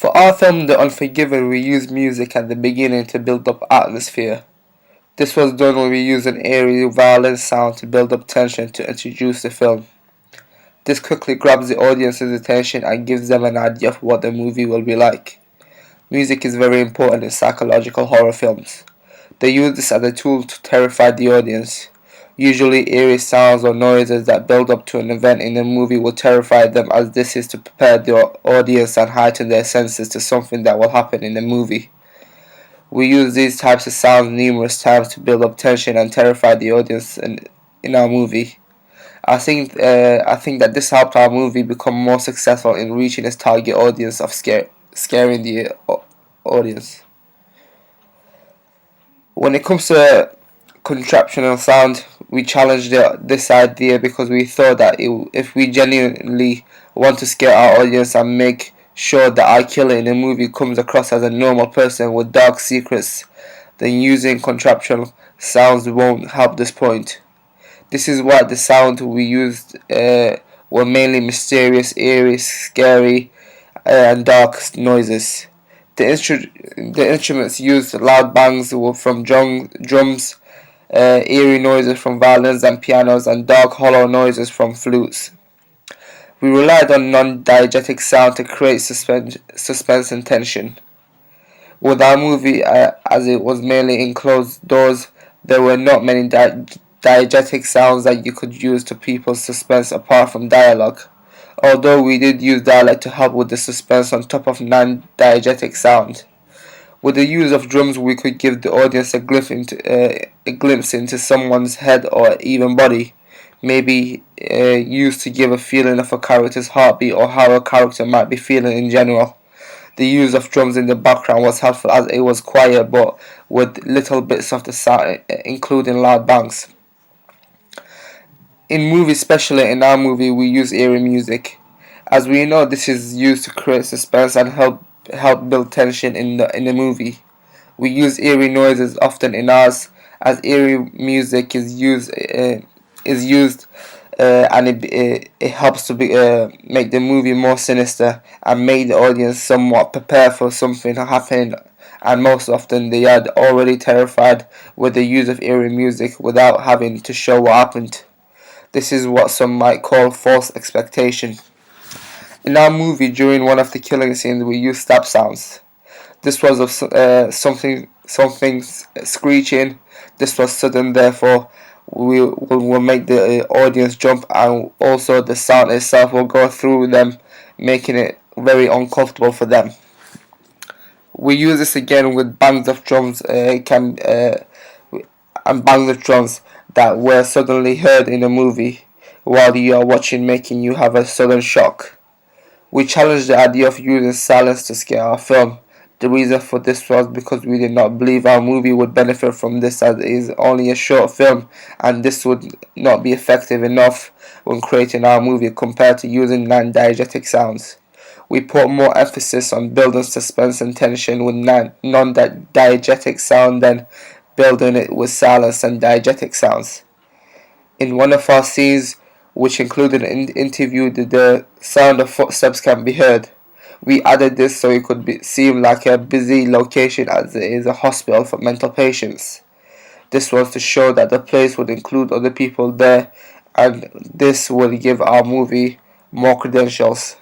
For our film The Unforgiven, we used music at the beginning to build up atmosphere. This was done when we used an eerie, violent sound to build up tension to introduce the film. This quickly grabs the audience's attention and gives them an idea of what the movie will be like. Music is very important in psychological horror films. They use this as a tool to terrify the audience. Usually eerie sounds or noises that build up to an event in the movie will terrify them, as this is to prepare the audience and heighten their senses to something that will happen in the movie. We use these types of sounds numerous times to build up tension and terrify the audience in our movie. I think that this helped our movie become more successful in reaching its target audience of scaring the audience. When it comes to contraptional sound, we challenged this idea because we thought that if we genuinely want to scare our audience and make sure that our killer in the movie comes across as a normal person with dark secrets, then using contraptional sounds won't help this point. This is why the sound we used were mainly mysterious, eerie, scary, and dark noises. The instruments used loud bangs from drums, eerie noises from violins and pianos, and dark hollow noises from flutes. We relied on non-diegetic sound to create suspense and tension. With our movie, as it was mainly in closed doors, there were not many diegetic sounds that you could use to people's suspense apart from dialogue, although we did use dialogue to help with the suspense on top of non-diegetic sound. With the use of drums, we could give the audience a glimpse into someone's head or even body, maybe used to give a feeling of a character's heartbeat or how a character might be feeling in general. The use of drums in the background was helpful as it was quiet but with little bits of the sound, including loud bangs. In movies, especially in our movie, we use eerie music. As we know, this is used to create suspense and help build tension in the movie. We use eerie noises often in ours, as eerie music is used and it helps to make the movie more sinister and make the audience somewhat prepared for something happening, and most often they are already terrified with the use of eerie music without having to show what happened. This is what some might call false expectation. In our movie, during one of the killing scenes, we used stab sounds. This was of something screeching. This was sudden, therefore we will make the audience jump, and also the sound itself will go through them, making it very uncomfortable for them. We use this again with bangs of drums and bangs of drums that were suddenly heard in a movie while you are watching, making you have a sudden shock. We challenged the idea of using silence to scare our film. The reason for this was because we did not believe our movie would benefit from this, as it is only a short film and this would not be effective enough when creating our movie compared to using non-diegetic sounds. We put more emphasis on building suspense and tension with non-diegetic sound than building it with silence and diegetic sounds. In one of our scenes, which included an interview, the sound of footsteps can be heard. We added this so it could seem like a busy location, as it is a hospital for mental patients. This was to show that the place would include other people there, and this will give our movie more credentials.